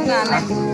ngàn này.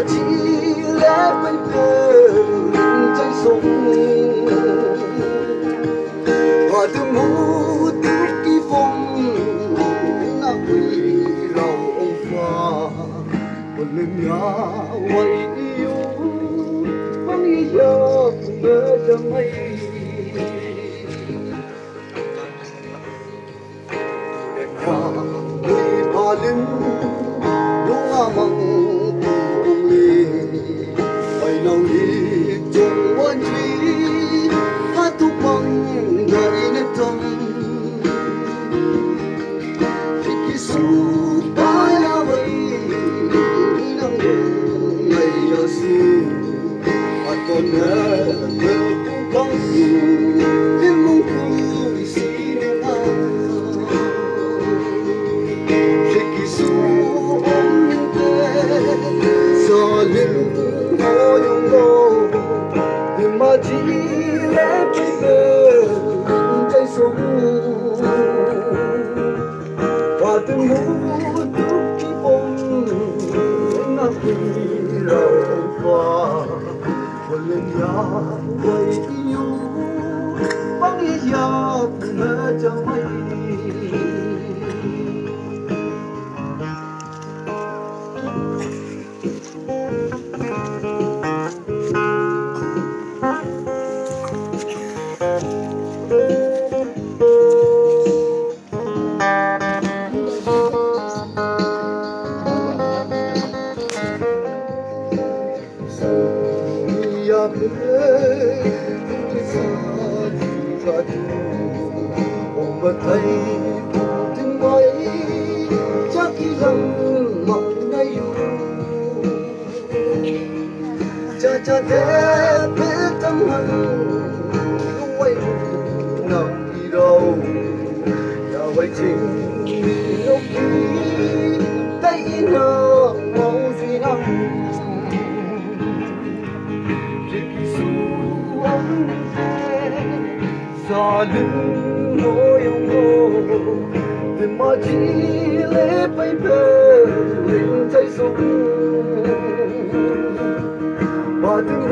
chỉ lẽ bên cơn cháy sông và từng mũ tước kỳ phong na quỳ lòng ông pha một lần nhà quay yêu vẫn ý giờ mơ chẳng mây Paling lunga mang tuli ay nang ijong wanji hatupang gainatam Ikisu payaway nang ngayasi Ato na nagpukang himong salim oyong lo di maji lepi cháy sông và từng mũ tước kỳ phong na quỳ lòng pha một lần nhà quay yêu băng ý giặc mơ chẳng mây mà thấy tiếng bay chắc khi lần mong nay cha cha thế biết tâm hận không quay nằm đi đâu nhà vậy chính lúc khi tay nở màu duy năm salim oyong lo di maji lepai cháy sông và từng